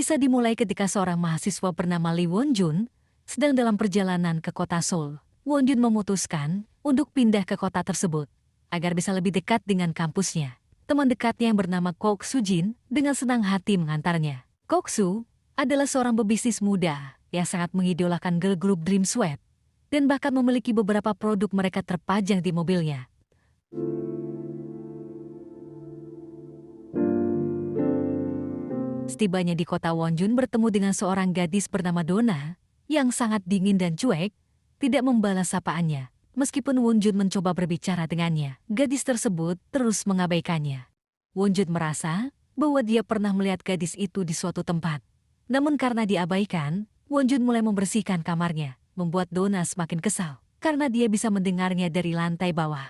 Kisah dimulai ketika seorang mahasiswa bernama Lee Won-jun sedang dalam perjalanan ke kota Seoul. Won-jun memutuskan untuk pindah ke kota tersebut agar bisa lebih dekat dengan kampusnya. Teman dekatnya yang bernama Kok Soo-jin dengan senang hati mengantarnya. Kok Soo adalah seorang pebisnis muda yang sangat mengidolakan girl group Dream Sweat dan bahkan memiliki beberapa produk mereka terpajang di mobilnya. Setibanya di kota, Won-jun bertemu dengan seorang gadis bernama Donna yang sangat dingin dan cuek, tidak membalas sapaannya. Meskipun Won-jun mencoba berbicara dengannya, gadis tersebut terus mengabaikannya. Won-jun merasa bahwa dia pernah melihat gadis itu di suatu tempat. Namun karena diabaikan, Won-jun mulai membersihkan kamarnya, membuat Donna semakin kesal karena dia bisa mendengarnya dari lantai bawah.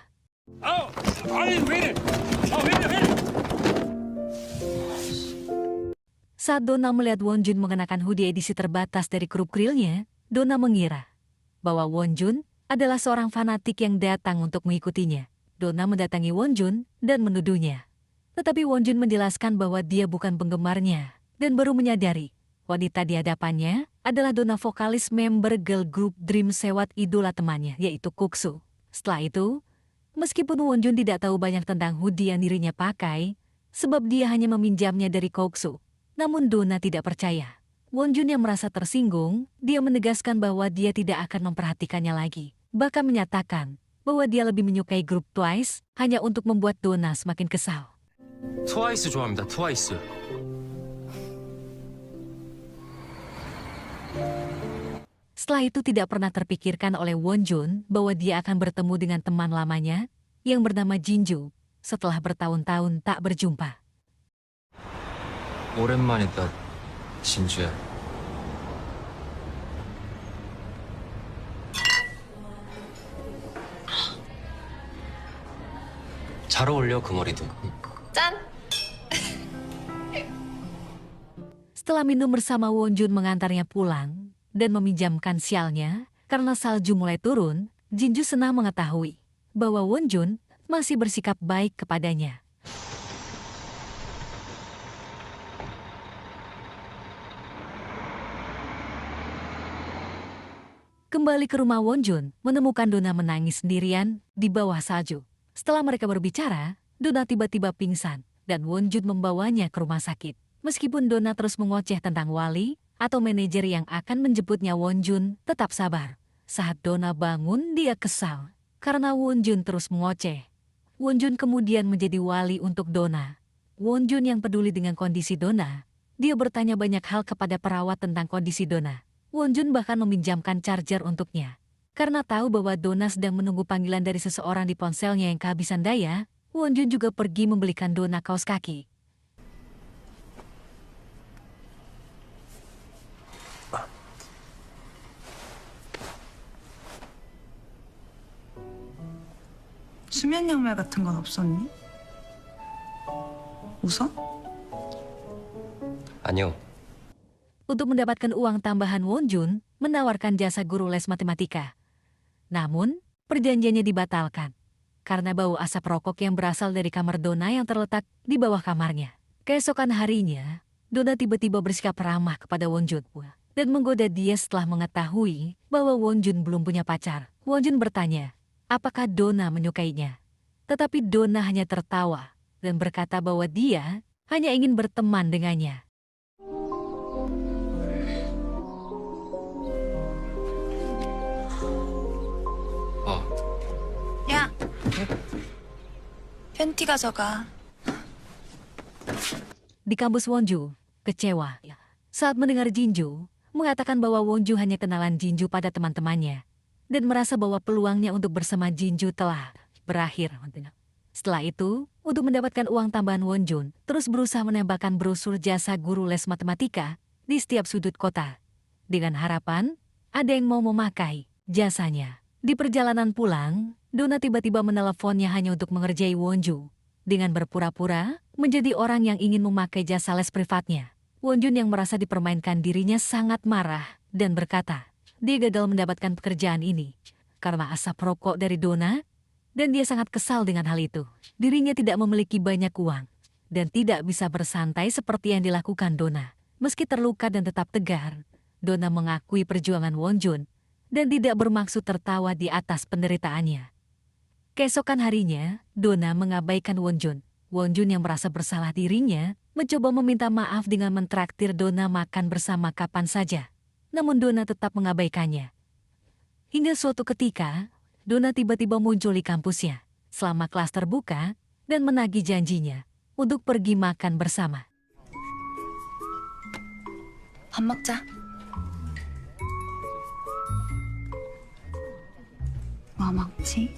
Saat Donna melihat Won-jun mengenakan hoodie edisi terbatas dari Krupp Grill-nya, Donna mengira bahwa Won-jun adalah seorang fanatik yang datang untuk mengikutinya. Donna mendatangi Won-jun dan menuduhnya. Tetapi Won-jun menjelaskan bahwa dia bukan penggemarnya dan baru menyadari wanita di hadapannya adalah Donna, vokalis member girl group Dream Sweat idola temannya, yaitu Kok Soo. Setelah itu, meskipun Won-jun tidak tahu banyak tentang hoodie yang dirinya pakai, sebab dia hanya meminjamnya dari Kok Soo, namun Donna tidak percaya. Won-jun yang merasa tersinggung, dia menegaskan bahwa dia tidak akan memperhatikannya lagi. Bahkan menyatakan bahwa dia lebih menyukai grup Twice hanya untuk membuat Donna semakin kesal. 트와이스 좋아합니다. 트와이스. Setelah itu tidak pernah terpikirkan oleh Won-jun bahwa dia akan bertemu dengan teman lamanya yang bernama Jinju setelah bertahun-tahun tak berjumpa. 오랜만이다, 진주야. 잘 어울려, 그 머리도. 짠! Setelah minum bersama, Won-jun mengantarnya pulang dan meminjamkan sialnya karena salju mulai turun. Jinju senang mengetahui bahwa Won-jun masih bersikap baik kepadanya. Kembali ke rumah, Won-jun menemukan Donna menangis sendirian di bawah salju. Setelah mereka berbicara, Donna tiba-tiba pingsan dan Won-jun membawanya ke rumah sakit. Meskipun Donna terus mengoceh tentang wali atau manajer yang akan menjemputnya, Won-jun tetap sabar. Saat Donna bangun, dia kesal karena Won-jun terus mengoceh. Won-jun kemudian menjadi wali untuk Donna. Won-jun yang peduli dengan kondisi Donna, dia bertanya banyak hal kepada perawat tentang kondisi Donna. Won-jun bahkan meminjamkan charger untuknya. Karena tahu bahwa Donna sedang menunggu panggilan dari seseorang di ponselnya yang kehabisan daya, Won-jun juga pergi membelikan Donna kaos kaki. 수면 양말 같은 건 없었니? 웃어? 아니요. Untuk mendapatkan uang tambahan, Won-jun menawarkan jasa guru les matematika. Namun, perjanjiannya dibatalkan karena bau asap rokok yang berasal dari kamar Donna yang terletak di bawah kamarnya. Keesokan harinya, Donna tiba-tiba bersikap ramah kepada Won-jun dan menggoda dia setelah mengetahui bahwa Won-jun belum punya pacar. Won-jun bertanya, apakah Donna menyukainya? Tetapi Donna hanya tertawa dan berkata bahwa dia hanya ingin berteman dengannya. 야! 팬티 가져가. Di kampus, Won-ju kecewa saat mendengar Jinju mengatakan bahwa Won-ju hanya kenalan Jinju pada teman-temannya dan merasa bahwa peluangnya untuk bersama Jinju telah berakhir. Setelah itu, untuk mendapatkan uang tambahan, Won-jun terus berusaha menembakkan brosur jasa guru les matematika di setiap sudut kota dengan harapan ada yang mau memakai jasanya. Di perjalanan pulang, Donna tiba-tiba meneleponnya hanya untuk mengerjai Won-ju dengan berpura-pura menjadi orang yang ingin memakai jasa les privatnya. Won-jun yang merasa dipermainkan dirinya sangat marah dan berkata, dia gagal mendapatkan pekerjaan ini karena asap rokok dari Donna dan dia sangat kesal dengan hal itu. Dirinya tidak memiliki banyak uang dan tidak bisa bersantai seperti yang dilakukan Donna. Meski terluka dan tetap tegar, Donna mengakui perjuangan Wonjun dan tidak bermaksud tertawa di atas penderitaannya. Keesokan harinya, Donna mengabaikan Wonjun. Wonjun yang merasa bersalah dirinya mencoba meminta maaf dengan mentraktir Donna makan bersama kapan saja. Namun Donna tetap mengabaikannya. Hingga suatu ketika, Donna tiba-tiba muncul di kampusnya selama kelas terbuka dan menagih janjinya untuk pergi makan bersama. 밥 먹자. 뭐 먹지?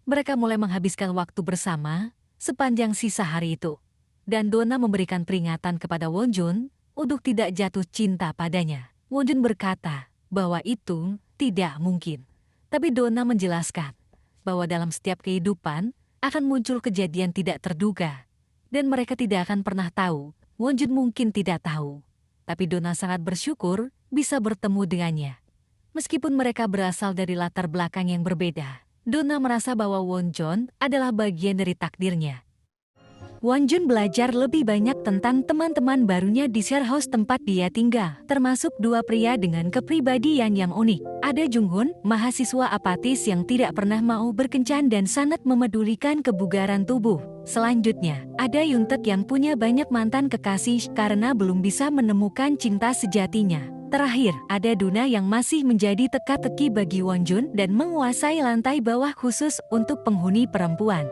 Mereka mulai menghabiskan waktu bersama sepanjang sisa hari itu. Dan Donna memberikan peringatan kepada Wonjun untuk tidak jatuh cinta padanya. Wonjun berkata bahwa itu tidak mungkin. Tapi Donna menjelaskan bahwa dalam setiap kehidupan akan muncul kejadian tidak terduga. Dan mereka tidak akan pernah tahu. Wonjun mungkin tidak tahu. Tapi Donna sangat bersyukur bisa bertemu dengannya. Meskipun mereka berasal dari latar belakang yang berbeda, Donna merasa bahwa Wonjun adalah bagian dari takdirnya. Wonjun belajar lebih banyak tentang teman-teman barunya di share house tempat dia tinggal, termasuk dua pria dengan kepribadian yang unik. Ada Junghoon, mahasiswa apatis yang tidak pernah mau berkencan dan sangat memedulikan kebugaran tubuh. Selanjutnya, ada Yoontaek yang punya banyak mantan kekasih karena belum bisa menemukan cinta sejatinya. Terakhir, ada Duna yang masih menjadi teka-teki bagi Wonjun dan menguasai lantai bawah khusus untuk penghuni perempuan.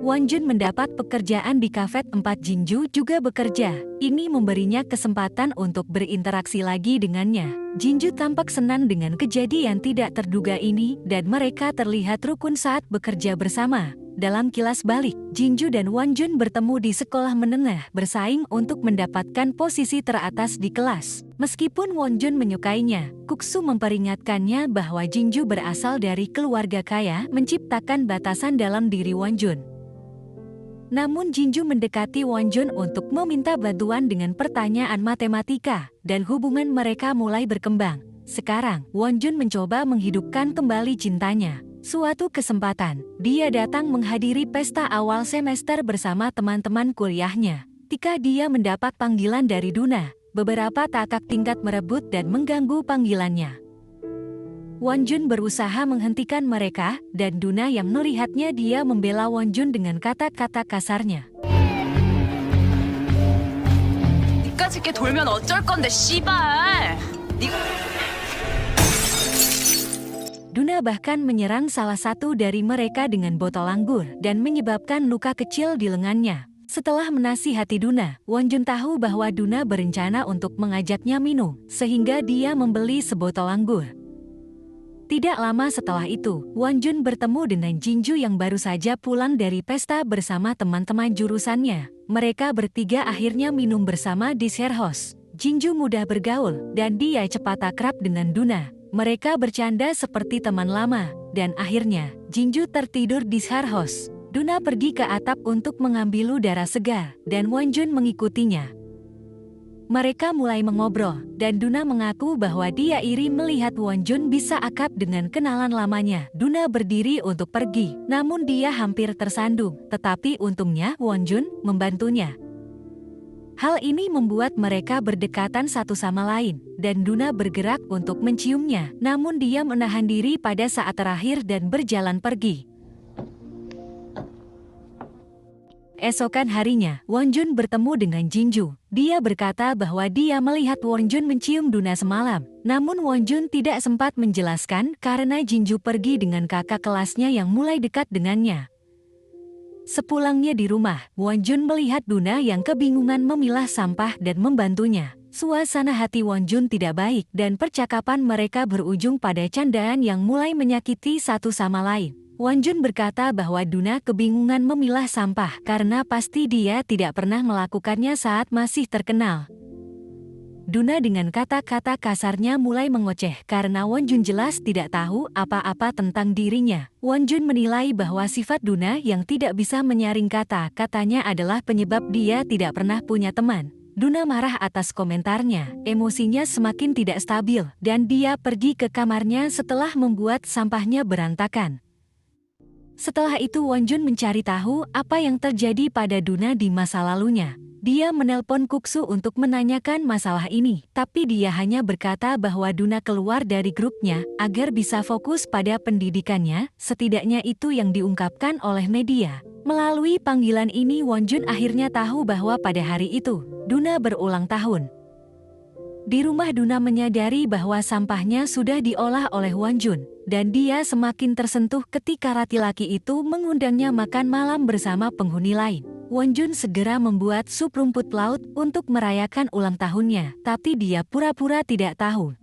Wonjun mendapat pekerjaan di kafe tempat Jinju juga bekerja. Ini memberinya kesempatan untuk berinteraksi lagi dengannya. Jinju tampak senang dengan kejadian tidak terduga ini dan mereka terlihat rukun saat bekerja bersama. Dalam kilas balik, Jinju dan Wonjun bertemu di sekolah menengah bersaing untuk mendapatkan posisi teratas di kelas. Meskipun Wonjun menyukainya, Kuksu memperingatkannya bahwa Jinju berasal dari keluarga kaya menciptakan batasan dalam diri Wonjun. Namun Jinju mendekati Wonjun untuk meminta bantuan dengan pertanyaan matematika, dan hubungan mereka mulai berkembang. Sekarang, Wonjun mencoba menghidupkan kembali cintanya. Suatu kesempatan, dia datang menghadiri pesta awal semester bersama teman-teman kuliahnya. Ketika dia mendapat panggilan dari Duna, beberapa kakak tingkat merebut dan mengganggu panggilannya. Wonjun berusaha menghentikan mereka, dan Duna yang melihatnya dia membela Wonjun dengan kata-kata kasarnya. 니까지 이렇게 돌면 어쩔 건데 씨발. Duna bahkan menyerang salah satu dari mereka dengan botol anggur dan menyebabkan luka kecil di lengannya. Setelah menasihati Duna, Wonjun tahu bahwa Duna berencana untuk mengajaknya minum, sehingga dia membeli sebotol anggur. Tidak lama setelah itu, Wonjun bertemu dengan Jinju yang baru saja pulang dari pesta bersama teman-teman jurusannya. Mereka bertiga akhirnya minum bersama di share house. Jinju mudah bergaul, dan dia cepat akrab dengan Duna. Mereka bercanda seperti teman lama, dan akhirnya, Jinju tertidur di share house. Duna pergi ke atap untuk mengambil udara segar, dan Wonjun mengikutinya. Mereka mulai mengobrol, dan Duna mengaku bahwa dia iri melihat Wonjun bisa akrab dengan kenalan lamanya. Duna berdiri untuk pergi, namun dia hampir tersandung, tetapi untungnya Wonjun membantunya. Hal ini membuat mereka berdekatan satu sama lain, dan Duna bergerak untuk menciumnya, namun dia menahan diri pada saat terakhir dan berjalan pergi. Esokan harinya, Wonjun bertemu dengan Jinju. Dia berkata bahwa dia melihat Wonjun mencium Duna semalam, namun Wonjun tidak sempat menjelaskan karena Jinju pergi dengan kakak kelasnya yang mulai dekat dengannya. Sepulangnya di rumah, Wonjun melihat Duna yang kebingungan memilah sampah dan membantunya. Suasana hati Wonjun tidak baik dan percakapan mereka berujung pada candaan yang mulai menyakiti satu sama lain. Wonjun berkata bahwa Duna kebingungan memilah sampah karena pasti dia tidak pernah melakukannya saat masih terkenal. Duna dengan kata-kata kasarnya mulai mengoceh karena Wonjun jelas tidak tahu apa-apa tentang dirinya. Wonjun menilai bahwa sifat Duna yang tidak bisa menyaring kata-katanya adalah penyebab dia tidak pernah punya teman. Duna marah atas komentarnya, emosinya semakin tidak stabil, dan dia pergi ke kamarnya setelah membuat sampahnya berantakan. Setelah itu Wonjun mencari tahu apa yang terjadi pada Duna di masa lalunya. Dia menelpon Kuksu untuk menanyakan masalah ini, tapi dia hanya berkata bahwa Duna keluar dari grupnya agar bisa fokus pada pendidikannya, setidaknya itu yang diungkapkan oleh media. Melalui panggilan ini Wonjun akhirnya tahu bahwa pada hari itu, Duna berulang tahun. Di rumah Duna menyadari bahwa sampahnya sudah diolah oleh Wonjun, dan dia semakin tersentuh ketika laki-laki itu mengundangnya makan malam bersama penghuni lain. Wonjun segera membuat sup rumput laut untuk merayakan ulang tahunnya, tapi dia pura-pura tidak tahu.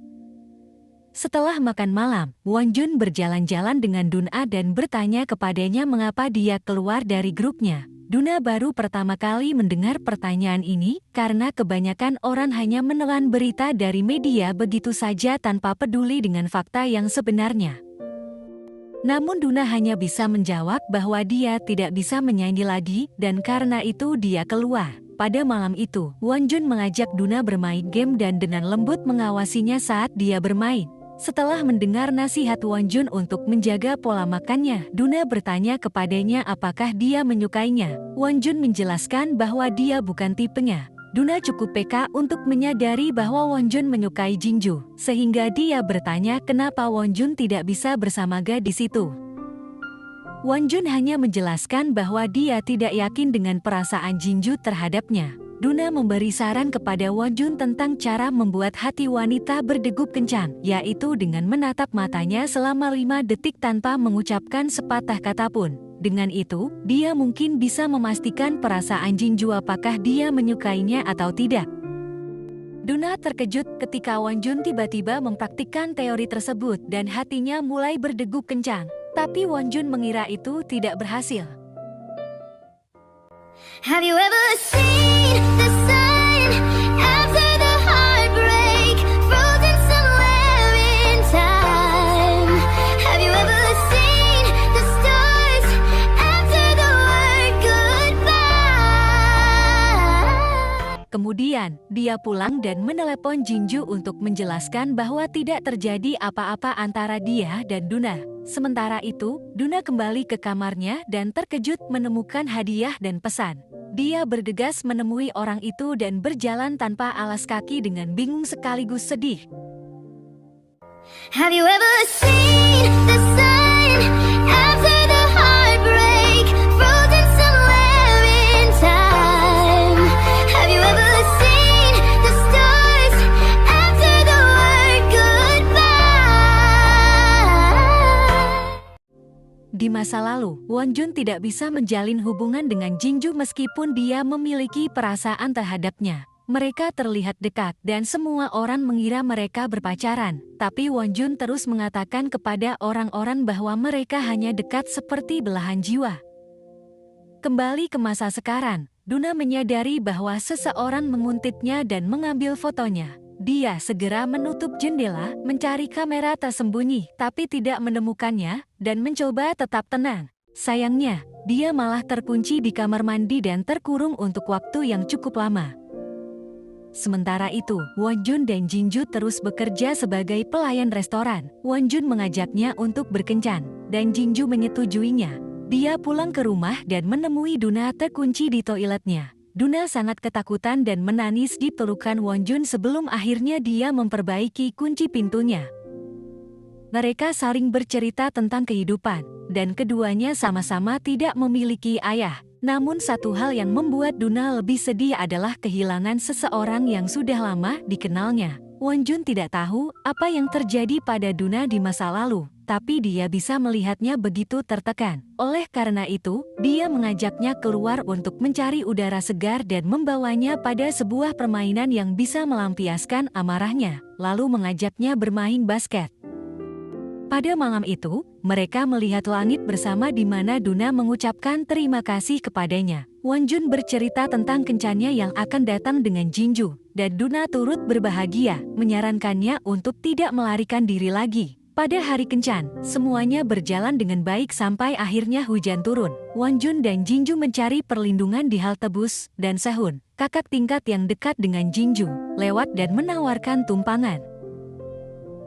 Setelah makan malam, Wonjun berjalan-jalan dengan Duna dan bertanya kepadanya mengapa dia keluar dari grupnya. Duna baru pertama kali mendengar pertanyaan ini karena kebanyakan orang hanya menelan berita dari media begitu saja tanpa peduli dengan fakta yang sebenarnya. Namun Duna hanya bisa menjawab bahwa dia tidak bisa menyanyi lagi dan karena itu dia keluar. Pada malam itu, Wonjun mengajak Duna bermain game dan dengan lembut mengawasinya saat dia bermain. Setelah mendengar nasihat Wonjun untuk menjaga pola makannya, Duna bertanya kepadanya apakah dia menyukainya. Wonjun menjelaskan bahwa dia bukan tipenya. Duna cukup peka untuk menyadari bahwa Wonjun menyukai Jinju, sehingga dia bertanya kenapa Wonjun tidak bisa bersama gadis itu. Wonjun hanya menjelaskan bahwa dia tidak yakin dengan perasaan Jinju terhadapnya. Duna memberi saran kepada Wonjun tentang cara membuat hati wanita berdegup kencang, yaitu dengan menatap matanya selama 5 detik tanpa mengucapkan sepatah kata pun. Dengan itu, dia mungkin bisa memastikan perasaan Jinju apakah dia menyukainya atau tidak. Duna terkejut ketika Wonjun tiba-tiba mempraktikkan teori tersebut dan hatinya mulai berdegup kencang. Tapi Wonjun mengira itu tidak berhasil. Have you ever seen the sun after the heartbreak, frozen somewhere in time? Have you ever seen the stars after the word goodbye? Kemudian, dia pulang dan menelepon Jinju untuk menjelaskan bahwa tidak terjadi apa-apa antara dia dan Duna. Sementara itu, Duna kembali ke kamarnya dan terkejut menemukan hadiah dan pesan. Dia bergegas menemui orang itu dan berjalan tanpa alas kaki dengan bingung sekaligus sedih. Have you ever seen the sun after the heartbreak, frozen somewhere in time? Have you ever seen the stars after the word goodbye? Di masa lalu, Wonjun tidak bisa menjalin hubungan dengan Jinju meskipun dia memiliki perasaan terhadapnya. Mereka terlihat dekat dan semua orang mengira mereka berpacaran. Tapi Wonjun terus mengatakan kepada orang-orang bahwa mereka hanya dekat seperti belahan jiwa. Kembali ke masa sekarang, Duna menyadari bahwa seseorang menguntitnya dan mengambil fotonya. Dia segera menutup jendela, mencari kamera tersembunyi, tapi tidak menemukannya, dan mencoba tetap tenang. Sayangnya, dia malah terkunci di kamar mandi dan terkurung untuk waktu yang cukup lama. Sementara itu, Wonjun dan Jinju terus bekerja sebagai pelayan restoran. Wonjun mengajaknya untuk berkencan, dan Jinju menyetujuinya. Dia pulang ke rumah dan menemui Duna terkunci di toiletnya. Duna sangat ketakutan dan menangis di pelukan Wonjun sebelum akhirnya dia memperbaiki kunci pintunya. Mereka saling bercerita tentang kehidupan, dan keduanya sama-sama tidak memiliki ayah. Namun satu hal yang membuat Duna lebih sedih adalah kehilangan seseorang yang sudah lama dikenalnya. Wonjun tidak tahu apa yang terjadi pada Duna di masa lalu, tapi dia bisa melihatnya begitu tertekan. Oleh karena itu, dia mengajaknya keluar untuk mencari udara segar dan membawanya pada sebuah permainan yang bisa melampiaskan amarahnya, lalu mengajaknya bermain basket. Pada malam itu, mereka melihat langit bersama di mana Duna mengucapkan terima kasih kepadanya. Wonjun bercerita tentang kencannya yang akan datang dengan Jinju, dan Duna turut berbahagia, menyarankannya untuk tidak melarikan diri lagi. Pada hari kencan, semuanya berjalan dengan baik sampai akhirnya hujan turun. Wonjun dan Jinju mencari perlindungan di halte bus, dan Sehun, kakak tingkat yang dekat dengan Jinju, lewat dan menawarkan tumpangan.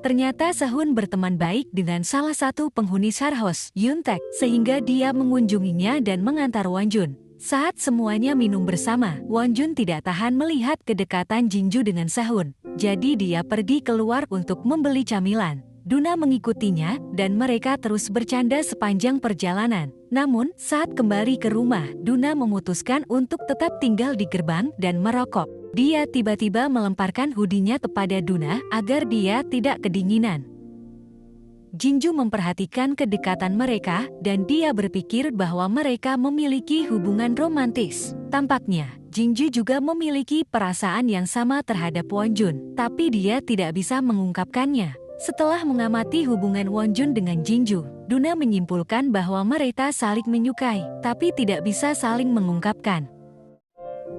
Ternyata Sehun berteman baik dengan salah satu penghuni Sarhos, Yuntek, sehingga dia mengunjunginya dan mengantar Wonjun. Saat semuanya minum bersama, Wonjun tidak tahan melihat kedekatan Jinju dengan Sehun. Jadi dia pergi keluar untuk membeli camilan. Duna mengikutinya dan mereka terus bercanda sepanjang perjalanan. Namun, saat kembali ke rumah, Duna memutuskan untuk tetap tinggal di gerbang dan merokok. Dia tiba-tiba melemparkan hoodie-nya kepada Duna agar dia tidak kedinginan. Jinju memperhatikan kedekatan mereka dan dia berpikir bahwa mereka memiliki hubungan romantis. Tampaknya, Jinju juga memiliki perasaan yang sama terhadap Wonjun, tapi dia tidak bisa mengungkapkannya. Setelah mengamati hubungan Wonjun dengan Jinju, Duna menyimpulkan bahwa mereka saling menyukai, tapi tidak bisa saling mengungkapkan.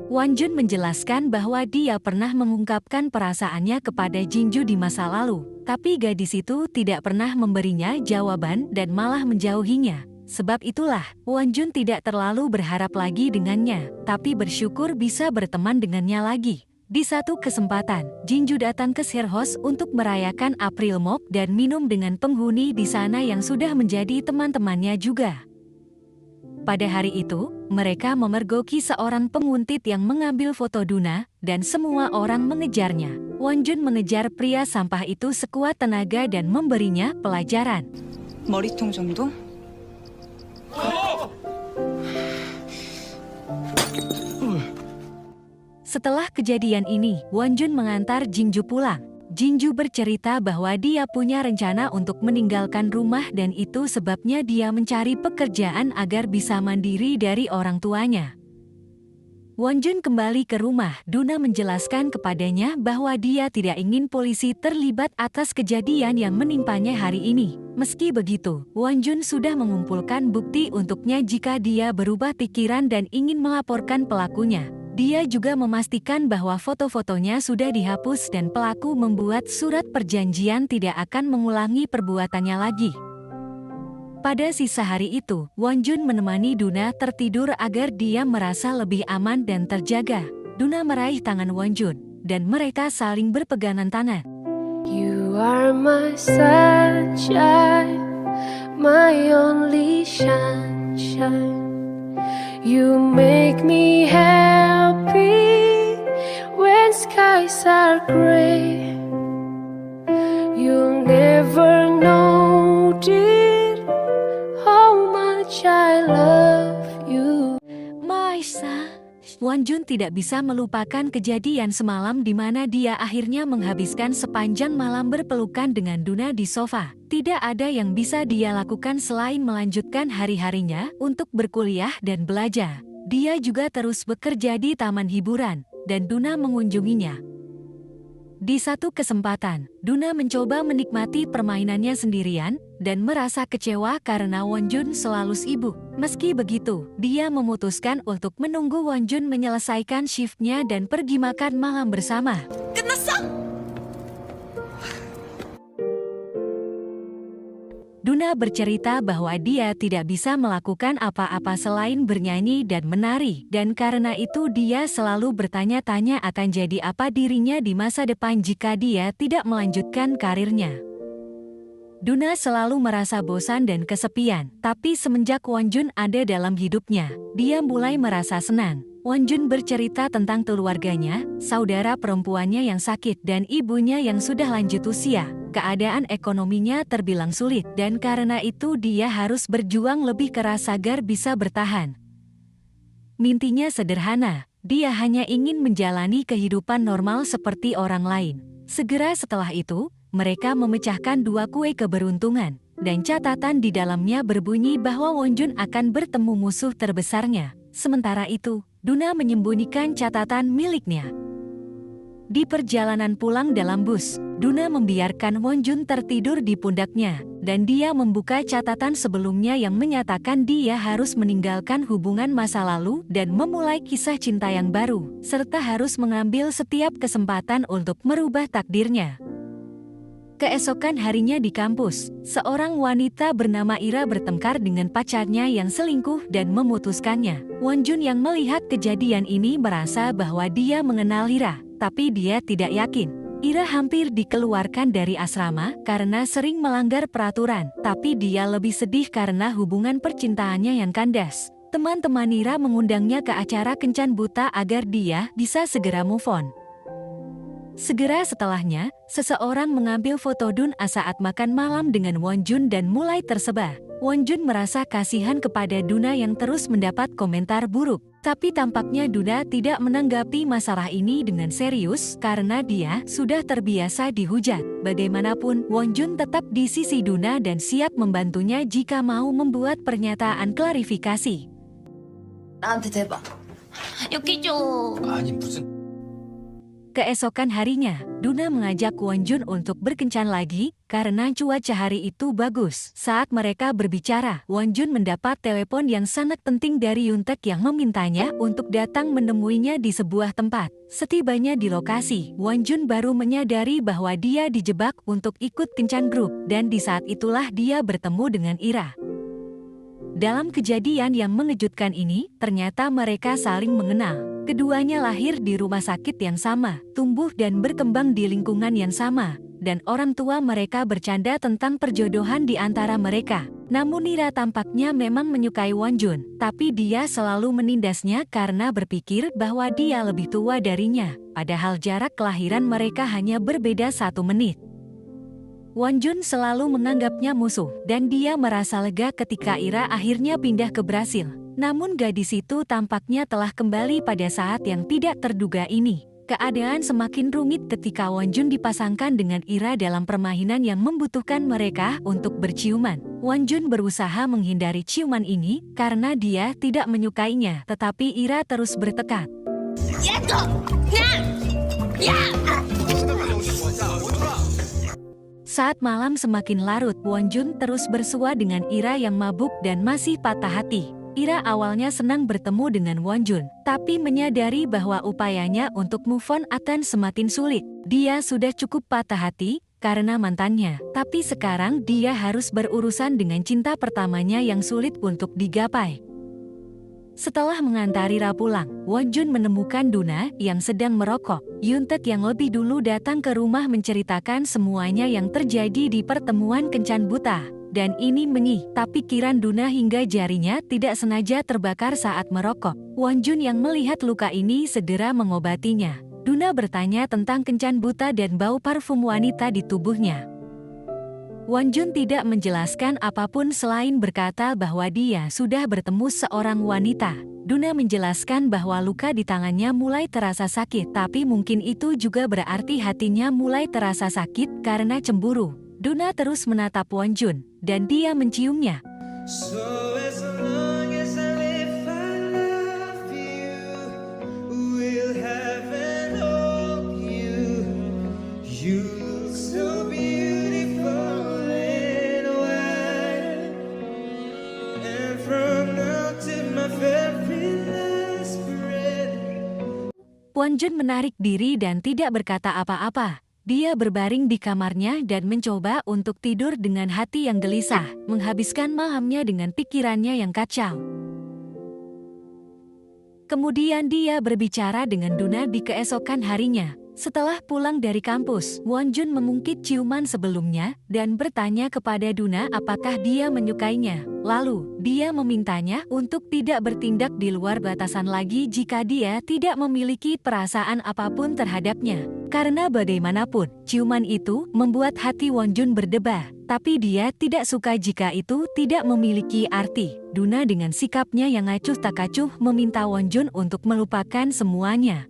Wonjun menjelaskan bahwa dia pernah mengungkapkan perasaannya kepada Jinju di masa lalu, tapi gadis itu tidak pernah memberinya jawaban dan malah menjauhinya. Sebab itulah, Wonjun tidak terlalu berharap lagi dengannya, tapi bersyukur bisa berteman dengannya lagi. Di satu kesempatan, Jinju datang ke Sarhos untuk merayakan April Mop dan minum dengan penghuni di sana yang sudah menjadi teman-temannya juga. Pada hari itu, mereka memergoki seorang penguntit yang mengambil foto Duna, dan semua orang mengejarnya. Wonjun mengejar pria sampah itu sekuat tenaga dan memberinya pelajaran. 머리통 정도? Setelah kejadian ini, Wonjun mengantar Jinju pulang. Jinju bercerita bahwa dia punya rencana untuk meninggalkan rumah dan itu sebabnya dia mencari pekerjaan agar bisa mandiri dari orang tuanya. Wonjun kembali ke rumah. Duna menjelaskan kepadanya bahwa dia tidak ingin polisi terlibat atas kejadian yang menimpanya hari ini. Meski begitu, Wonjun sudah mengumpulkan bukti untuknya jika dia berubah pikiran dan ingin melaporkan pelakunya. Dia juga memastikan bahwa foto-fotonya sudah dihapus dan pelaku membuat surat perjanjian tidak akan mengulangi perbuatannya lagi. Pada sisa hari itu, Wonjun menemani Duna tertidur agar dia merasa lebih aman dan terjaga. Duna meraih tangan Wonjun, dan mereka saling berpegangan tangan. You are my sunshine, my only sunshine. You make me happy when skies are gray. You'll never know, dear, how much I love you. Maisa. Wonjun tidak bisa melupakan kejadian semalam di mana dia akhirnya menghabiskan sepanjang malam berpelukan dengan Duna di sofa. Tidak ada yang bisa dia lakukan selain melanjutkan hari-harinya untuk berkuliah dan belajar. Dia juga terus bekerja di taman hiburan, dan Duna mengunjunginya. Di satu kesempatan, Duna mencoba menikmati permainannya sendirian dan merasa kecewa karena Wonjun selalu sibuk. Meski begitu, dia memutuskan untuk menunggu Wonjun menyelesaikan shiftnya dan pergi makan malam bersama. Duna bercerita bahwa dia tidak bisa melakukan apa-apa selain bernyanyi dan menari, dan karena itu dia selalu bertanya-tanya akan jadi apa dirinya di masa depan jika dia tidak melanjutkan karirnya. Duna selalu merasa bosan dan kesepian, tapi semenjak Wonjun ada dalam hidupnya, dia mulai merasa senang. Wonjun bercerita tentang keluarganya, saudara perempuannya yang sakit dan ibunya yang sudah lanjut usia. Keadaan ekonominya terbilang sulit dan karena itu dia harus berjuang lebih keras agar bisa bertahan. Mimpinya sederhana, dia hanya ingin menjalani kehidupan normal seperti orang lain. Segera setelah itu, mereka memecahkan 2 kue keberuntungan, dan catatan di dalamnya berbunyi bahwa Wonjun akan bertemu musuh terbesarnya. Sementara itu, Duna menyembunyikan catatan miliknya. Di perjalanan pulang dalam bus, Duna membiarkan Wonjun tertidur di pundaknya, dan dia membuka catatan sebelumnya yang menyatakan dia harus meninggalkan hubungan masa lalu dan memulai kisah cinta yang baru, serta harus mengambil setiap kesempatan untuk merubah takdirnya. Keesokan harinya di kampus, seorang wanita bernama Ira bertengkar dengan pacarnya yang selingkuh dan memutuskannya. Wonjun yang melihat kejadian ini merasa bahwa dia mengenal Ira, tapi dia tidak yakin. Ira hampir dikeluarkan dari asrama karena sering melanggar peraturan, tapi dia lebih sedih karena hubungan percintaannya yang kandas. Teman-teman Ira mengundangnya ke acara Kencan Buta agar dia bisa segera move on. Segera setelahnya, seseorang mengambil foto Duna saat makan malam dengan Wonjun dan mulai tersebar. Wonjun merasa kasihan kepada Duna yang terus mendapat komentar buruk. Tapi tampaknya Duna tidak menanggapi masalah ini dengan serius karena dia sudah terbiasa dihujat. Bagaimanapun, Wonjun tetap di sisi Duna dan siap membantunya jika mau membuat pernyataan klarifikasi. 나한테 대봐. 여기 줘. 아니 무슨 Keesokan harinya, Duna mengajak Wonjun untuk berkencan lagi karena cuaca hari itu bagus. Saat mereka berbicara, Wonjun mendapat telepon yang sangat penting dari Yuntek yang memintanya untuk datang menemuinya di sebuah tempat. Setibanya di lokasi, Wonjun baru menyadari bahwa dia dijebak untuk ikut kencan grup dan di saat itulah dia bertemu dengan Ira. Dalam kejadian yang mengejutkan ini, ternyata mereka saling mengenal. Keduanya lahir di rumah sakit yang sama, tumbuh dan berkembang di lingkungan yang sama, dan orang tua mereka bercanda tentang perjodohan di antara mereka. Namun Ira tampaknya memang menyukai Wonjun, tapi dia selalu menindasnya karena berpikir bahwa dia lebih tua darinya, padahal jarak kelahiran mereka hanya berbeda 1 menit. Wonjun selalu menganggapnya musuh, dan dia merasa lega ketika Ira akhirnya pindah ke Brasil. Namun gadis itu tampaknya telah kembali pada saat yang tidak terduga ini. Keadaan semakin rumit ketika Wonjun dipasangkan dengan Ira dalam permainan yang membutuhkan mereka untuk berciuman. Wonjun berusaha menghindari ciuman ini karena dia tidak menyukainya, tetapi Ira terus bertekad. Saat malam semakin larut, Wonjun terus bersua dengan Ira yang mabuk dan masih patah hati. Ira awalnya senang bertemu dengan Wonjun, tapi menyadari bahwa upayanya untuk move on akan semakin sulit. Dia sudah cukup patah hati karena mantannya, tapi sekarang dia harus berurusan dengan cinta pertamanya yang sulit untuk digapai. Setelah mengantari Ira pulang, Wonjun menemukan Duna yang sedang merokok. Yuntek yang lebih dulu datang ke rumah menceritakan semuanya yang terjadi di pertemuan Kencan Buta. Dan ini tapi pikiran Duna hingga jarinya tidak sengaja terbakar saat merokok. Wonjun yang melihat luka ini segera mengobatinya. Duna bertanya tentang Kencan Buta dan bau parfum wanita di tubuhnya. Wonjun tidak menjelaskan apapun selain berkata bahwa dia sudah bertemu seorang wanita. Duna menjelaskan bahwa luka di tangannya mulai terasa sakit, tapi mungkin itu juga berarti hatinya mulai terasa sakit karena cemburu. Duna terus menatap Wonjun, dan dia menciumnya. Wonjun menarik diri dan tidak berkata apa-apa. Dia berbaring di kamarnya dan mencoba untuk tidur dengan hati yang gelisah, menghabiskan malamnya dengan pikirannya yang kacau. Kemudian dia berbicara dengan Duna di keesokan harinya. Setelah pulang dari kampus, Wonjun mengungkit ciuman sebelumnya dan bertanya kepada Duna apakah dia menyukainya. Lalu, dia memintanya untuk tidak bertindak di luar batasan lagi jika dia tidak memiliki perasaan apapun terhadapnya. Karena bagaimanapun, ciuman itu membuat hati Wonjun berdebar. Tapi dia tidak suka jika itu tidak memiliki arti. Duna dengan sikapnya yang acuh tak acuh meminta Wonjun untuk melupakan semuanya.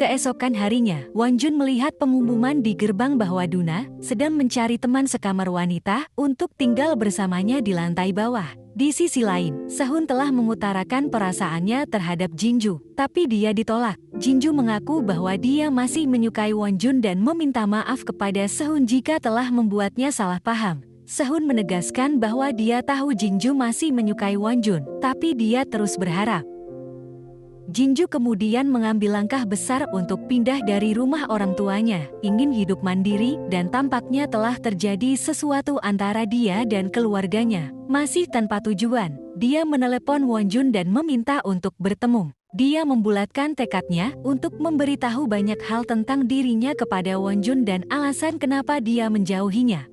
Keesokan harinya, Wonjun melihat pengumuman di gerbang bahwa Duna sedang mencari teman sekamar wanita untuk tinggal bersamanya di lantai bawah. Di sisi lain, Sehun telah mengutarakan perasaannya terhadap Jinju, tapi dia ditolak. Jinju mengaku bahwa dia masih menyukai Wonjun dan meminta maaf kepada Sehun jika telah membuatnya salah paham. Sehun menegaskan bahwa dia tahu Jinju masih menyukai Wonjun, tapi dia terus berharap. Jinju kemudian mengambil langkah besar untuk pindah dari rumah orang tuanya, ingin hidup mandiri, dan tampaknya telah terjadi sesuatu antara dia dan keluarganya. Masih tanpa tujuan, dia menelepon Wonjun dan meminta untuk bertemu. Dia membulatkan tekadnya untuk memberitahu banyak hal tentang dirinya kepada Wonjun dan alasan kenapa dia menjauhinya.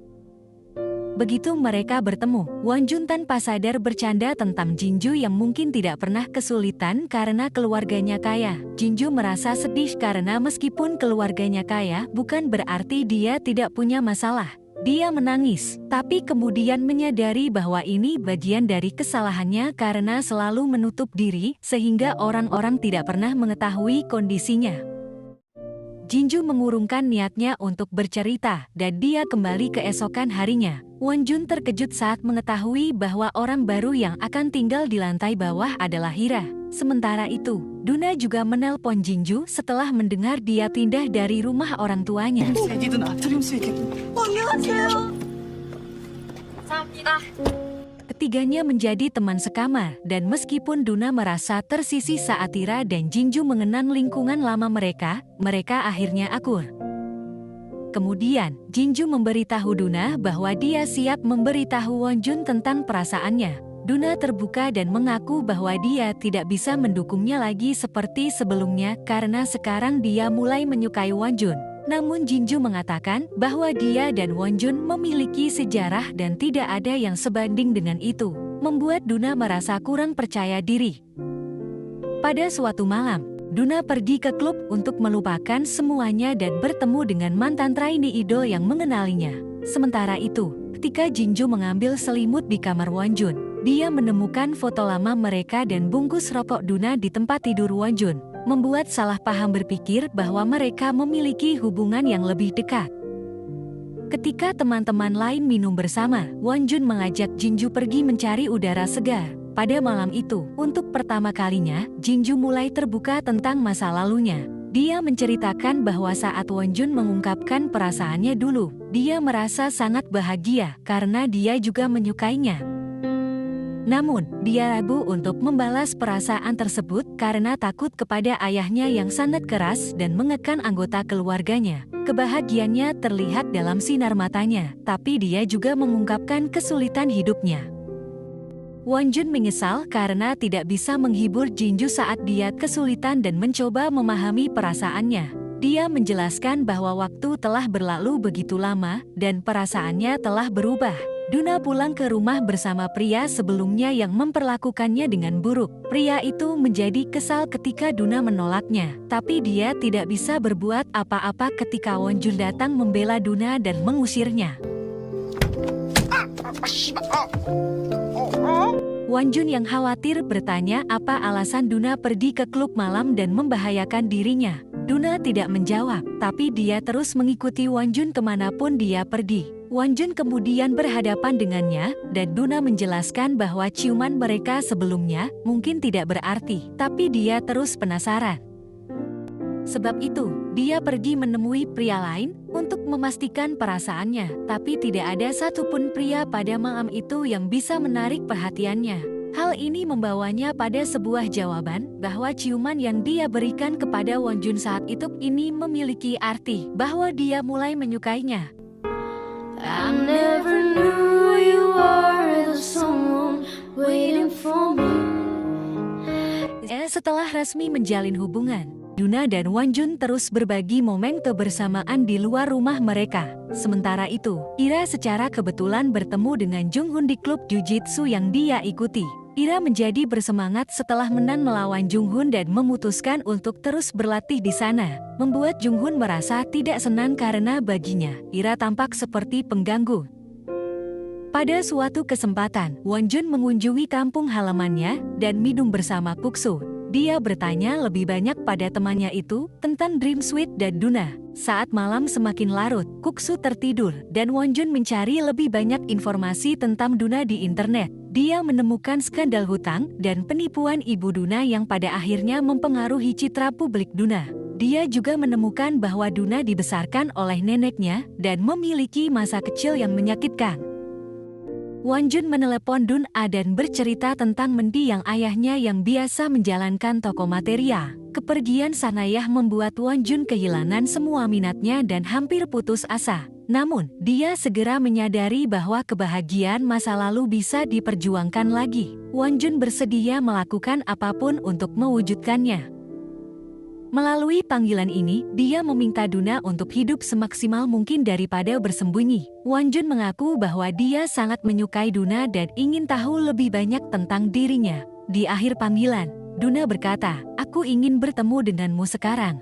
Begitu mereka bertemu, Wonjun tanpa sadar bercanda tentang Jinju yang mungkin tidak pernah kesulitan karena keluarganya kaya. Jinju merasa sedih karena meskipun keluarganya kaya, bukan berarti dia tidak punya masalah. Dia menangis, tapi kemudian menyadari bahwa ini bagian dari kesalahannya karena selalu menutup diri, sehingga orang-orang tidak pernah mengetahui kondisinya. Jinju mengurungkan niatnya untuk bercerita, dan dia kembali keesokan harinya. Wonjun terkejut saat mengetahui bahwa orang baru yang akan tinggal di lantai bawah adalah Hira. Sementara itu, Duna juga menelpon Jinju setelah mendengar dia pindah dari rumah orang tuanya. Ketiganya menjadi teman sekamar, dan meskipun Duna merasa tersisih saat Hira dan Jinju mengenang lingkungan lama mereka akhirnya akur. Kemudian, Jinju memberitahu Duna bahwa dia siap memberitahu Wonjun tentang perasaannya. Duna terbuka dan mengaku bahwa dia tidak bisa mendukungnya lagi seperti sebelumnya karena sekarang dia mulai menyukai Wonjun. Namun Jinju mengatakan bahwa dia dan Wonjun memiliki sejarah dan tidak ada yang sebanding dengan itu, membuat Duna merasa kurang percaya diri. Pada suatu malam, Duna pergi ke klub untuk melupakan semuanya dan bertemu dengan mantan trainee idol yang mengenalinya. Sementara itu, ketika Jinju mengambil selimut di kamar Wonjun, dia menemukan foto lama mereka dan bungkus rokok Duna di tempat tidur Wonjun, membuat salah paham berpikir bahwa mereka memiliki hubungan yang lebih dekat. Ketika teman-teman lain minum bersama, Wonjun mengajak Jinju pergi mencari udara segar. Pada malam itu, untuk pertama kalinya, Jinju mulai terbuka tentang masa lalunya. Dia menceritakan bahwa saat Wonjun mengungkapkan perasaannya dulu, dia merasa sangat bahagia karena dia juga menyukainya. Namun, dia ragu untuk membalas perasaan tersebut karena takut kepada ayahnya yang sangat keras dan mengekang anggota keluarganya. Kebahagiaannya terlihat dalam sinar matanya, tapi dia juga mengungkapkan kesulitan hidupnya. Wonjun menyesal karena tidak bisa menghibur Jinju saat dia kesulitan dan mencoba memahami perasaannya. Dia menjelaskan bahwa waktu telah berlalu begitu lama dan perasaannya telah berubah. Duna pulang ke rumah bersama pria sebelumnya yang memperlakukannya dengan buruk. Pria itu menjadi kesal ketika Duna menolaknya, tapi dia tidak bisa berbuat apa-apa ketika Wonjun datang membela Duna dan mengusirnya. Wonjun yang khawatir bertanya apa alasan Duna pergi ke klub malam dan membahayakan dirinya. Duna tidak menjawab, tapi dia terus mengikuti Wonjun kemanapun dia pergi. Wonjun kemudian berhadapan dengannya, dan Duna menjelaskan bahwa ciuman mereka sebelumnya mungkin tidak berarti, tapi dia terus penasaran. Sebab itu, dia pergi menemui pria lain untuk memastikan perasaannya, tapi tidak ada satupun pria pada malam itu yang bisa menarik perhatiannya. Hal ini membawanya pada sebuah jawaban bahwa ciuman yang dia berikan kepada Wonjun saat itu ini memiliki arti bahwa dia mulai menyukainya. I never knew you were the someone waiting for me. Setelah resmi menjalin hubungan, Duna dan Wonjun terus berbagi momen kebersamaan di luar rumah mereka. Sementara itu, Ira secara kebetulan bertemu dengan Junghun di klub Jujitsu yang dia ikuti. Ira menjadi bersemangat setelah menang melawan Junghun dan memutuskan untuk terus berlatih di sana, membuat Junghun merasa tidak senang karena baginya, Ira tampak seperti pengganggu. Pada suatu kesempatan, Wonjun mengunjungi kampung halamannya dan minum bersama Kuksu. Dia bertanya lebih banyak pada temannya itu tentang Dream Sweet dan Duna. Saat malam semakin larut, Kuksu tertidur dan Wonjun mencari lebih banyak informasi tentang Duna di internet. Dia menemukan skandal hutang dan penipuan ibu Duna yang pada akhirnya mempengaruhi citra publik Duna. Dia juga menemukan bahwa Duna dibesarkan oleh neneknya dan memiliki masa kecil yang menyakitkan. Wonjun menelepon Dun-a dan bercerita tentang Mendi yang ayahnya yang biasa menjalankan toko materia. Kepergian sang ayah membuat Wonjun kehilangan semua minatnya dan hampir putus asa. Namun, dia segera menyadari bahwa kebahagiaan masa lalu bisa diperjuangkan lagi. Wonjun bersedia melakukan apapun untuk mewujudkannya. Melalui panggilan ini, dia meminta Duna untuk hidup semaksimal mungkin daripada bersembunyi. Wonjun mengaku bahwa dia sangat menyukai Duna dan ingin tahu lebih banyak tentang dirinya. Di akhir panggilan, Duna berkata, "Aku ingin bertemu denganmu sekarang."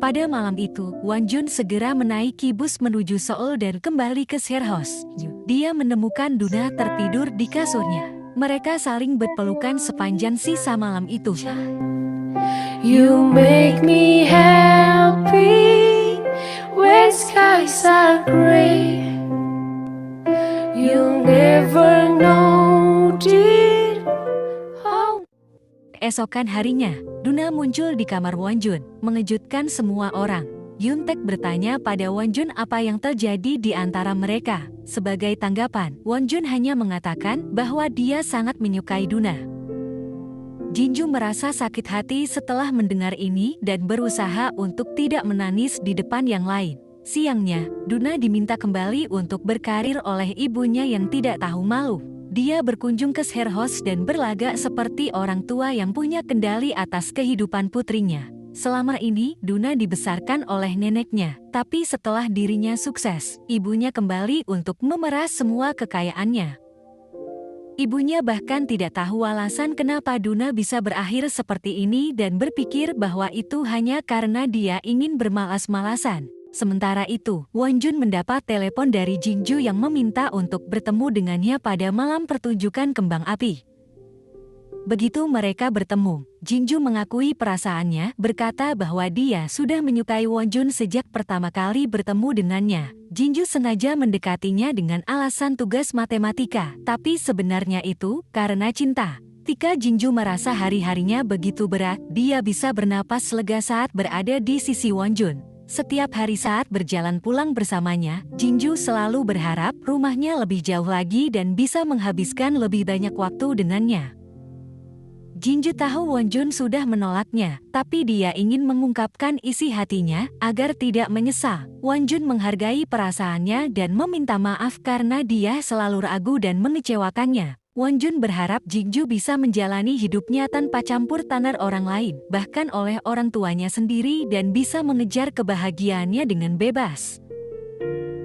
Pada malam itu, Wonjun segera menaiki bus menuju Seoul dan kembali ke sharehouse. Dia menemukan Duna tertidur di kasurnya. Mereka saling berpelukan sepanjang sisa malam itu. You make me happy when skies are gray. You never know, dear, how. Esokan harinya, Duna muncul di kamar Wonjun, mengejutkan semua orang. Yuntek bertanya pada Wonjun apa yang terjadi di antara mereka. Sebagai tanggapan, Wonjun hanya mengatakan bahwa dia sangat menyukai Duna. Jinju merasa sakit hati setelah mendengar ini dan berusaha untuk tidak menangis di depan yang lain. Siangnya, Duna diminta kembali untuk berkarir oleh ibunya yang tidak tahu malu. Dia berkunjung ke sharehouse dan berlagak seperti orang tua yang punya kendali atas kehidupan putrinya. Selama ini, Duna dibesarkan oleh neneknya, tapi setelah dirinya sukses, ibunya kembali untuk memeras semua kekayaannya. Ibunya bahkan tidak tahu alasan kenapa Duna bisa berakhir seperti ini dan berpikir bahwa itu hanya karena dia ingin bermalas-malasan. Sementara itu, Wonjun mendapat telepon dari Jinju yang meminta untuk bertemu dengannya pada malam pertunjukan kembang api. Begitu mereka bertemu, Jinju mengakui perasaannya, berkata bahwa dia sudah menyukai Wonjun sejak pertama kali bertemu dengannya. Jinju sengaja mendekatinya dengan alasan tugas matematika, tapi sebenarnya itu karena cinta. Ketika Jinju merasa hari-harinya begitu berat, dia bisa bernapas lega saat berada di sisi Wonjun. Setiap hari saat berjalan pulang bersamanya, Jinju selalu berharap rumahnya lebih jauh lagi dan bisa menghabiskan lebih banyak waktu dengannya. Jinju tahu Wonjun sudah menolaknya, tapi dia ingin mengungkapkan isi hatinya agar tidak menyesal. Wonjun menghargai perasaannya dan meminta maaf karena dia selalu ragu dan mengecewakannya. Wonjun berharap Jinju bisa menjalani hidupnya tanpa campur tangan orang lain, bahkan oleh orang tuanya sendiri, dan bisa mengejar kebahagiaannya dengan bebas.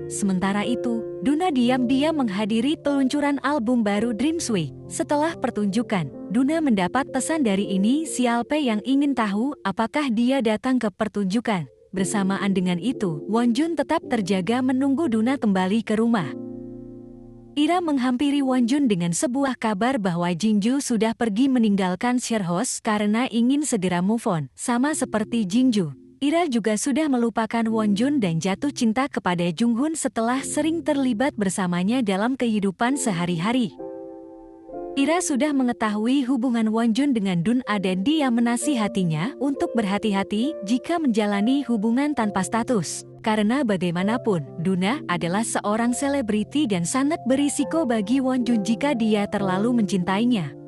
Sementara itu, Duna diam-diam menghadiri peluncuran album baru Dreams Week. Setelah pertunjukan, Duna mendapat pesan dari inisial P yang ingin tahu apakah dia datang ke pertunjukan. Bersamaan dengan itu, Wonjun tetap terjaga menunggu Duna kembali ke rumah. Ira menghampiri Wonjun dengan sebuah kabar bahwa Jinju sudah pergi meninggalkan sharehouse karena ingin segera move on. Sama seperti Jinju, Ira juga sudah melupakan Wonjun dan jatuh cinta kepada Junghun setelah sering terlibat bersamanya dalam kehidupan sehari-hari. Ira sudah mengetahui hubungan Wonjun dengan Dun-a dan dia menasihatinya untuk berhati-hati jika menjalani hubungan tanpa status. Karena bagaimanapun, Duna adalah seorang selebriti dan sangat berisiko bagi Wonjun jika dia terlalu mencintainya.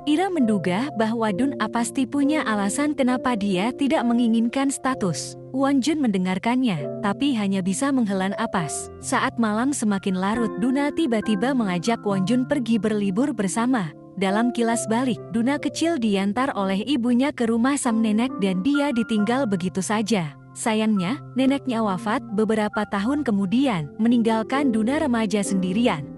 Ira menduga bahwa Dun-a pasti punya alasan kenapa dia tidak menginginkan status. Wonjun mendengarkannya, tapi hanya bisa menghela napas. Saat malam semakin larut, Duna tiba-tiba mengajak Wonjun pergi berlibur bersama. Dalam kilas balik, Duna kecil diantar oleh ibunya ke rumah sang nenek dan dia ditinggal begitu saja. Sayangnya, neneknya wafat beberapa tahun kemudian, meninggalkan Duna remaja sendirian.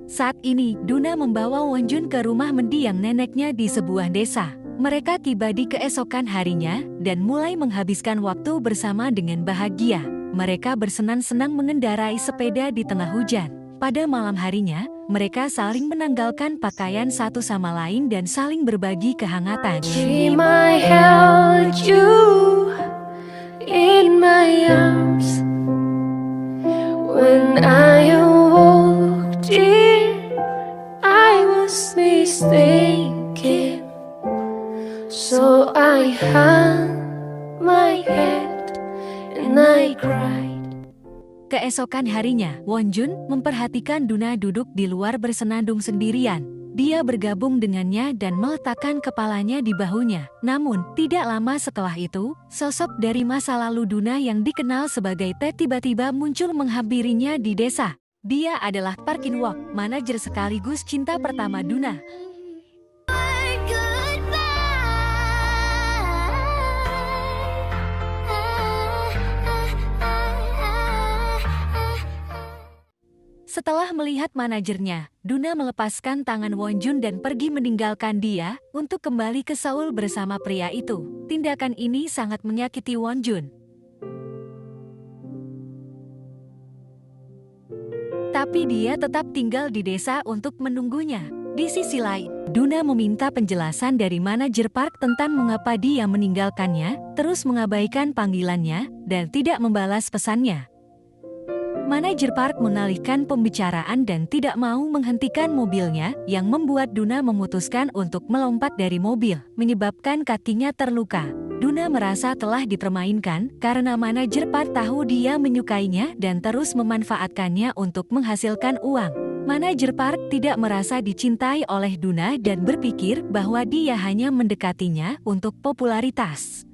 Saat ini, Duna membawa Wonjun ke rumah mendiang neneknya di sebuah desa. Mereka tiba di keesokan harinya, dan mulai menghabiskan waktu bersama dengan bahagia. Mereka bersenang-senang mengendarai sepeda di tengah hujan. Pada malam harinya, mereka saling menanggalkan pakaian satu sama lain dan saling berbagi kehangatan. Dream I held you in my arms when I awoke, dear, I was mistaken. So I hung my head and I cried. Keesokan harinya, Wonjun memperhatikan Duna duduk di luar bersenandung sendirian. Dia bergabung dengannya dan meletakkan kepalanya di bahunya. Namun, tidak lama setelah itu, sosok dari masa lalu Duna yang dikenal sebagai Ted tiba-tiba muncul menghampirinya di desa. Dia adalah Park In-wook, manajer sekaligus cinta pertama Duna. Setelah melihat manajernya, Duna melepaskan tangan Wonjun dan pergi meninggalkan dia untuk kembali ke Seoul bersama pria itu. Tindakan ini sangat menyakiti Wonjun. Tapi dia tetap tinggal di desa untuk menunggunya. Di sisi lain, Duna meminta penjelasan dari manajer Park tentang mengapa dia meninggalkannya, terus mengabaikan panggilannya, dan tidak membalas pesannya. Manajer Park mengalihkan pembicaraan dan tidak mau menghentikan mobilnya, yang membuat Duna memutuskan untuk melompat dari mobil, menyebabkan kakinya terluka. Duna merasa telah dipermainkan karena manajer Park tahu dia menyukainya dan terus memanfaatkannya untuk menghasilkan uang. Manajer Park tidak merasa dicintai oleh Duna dan berpikir bahwa dia hanya mendekatinya untuk popularitas.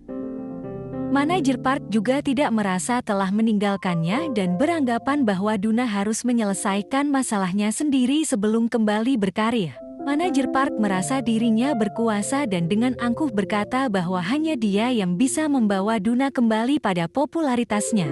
Manajer Park juga tidak merasa telah meninggalkannya dan beranggapan bahwa Duna harus menyelesaikan masalahnya sendiri sebelum kembali berkarir. Manajer Park merasa dirinya berkuasa dan dengan angkuh berkata bahwa hanya dia yang bisa membawa Duna kembali pada popularitasnya.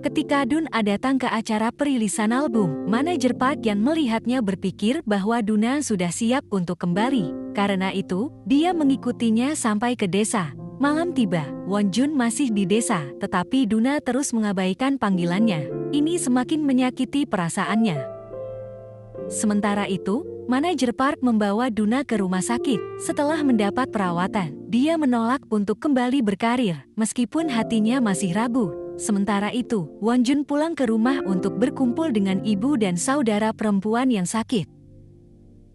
Ketika Duna datang ke acara perilisan album, manajer Park yang melihatnya berpikir bahwa Duna sudah siap untuk kembali. Karena itu, dia mengikutinya sampai ke desa. Malam tiba, Wonjun masih di desa, tetapi Duna terus mengabaikan panggilannya. Ini semakin menyakiti perasaannya. Sementara itu, manajer Park membawa Duna ke rumah sakit. Setelah mendapat perawatan, dia menolak untuk kembali berkarir, meskipun hatinya masih ragu. Sementara itu, Wonjun pulang ke rumah untuk berkumpul dengan ibu dan saudara perempuan yang sakit.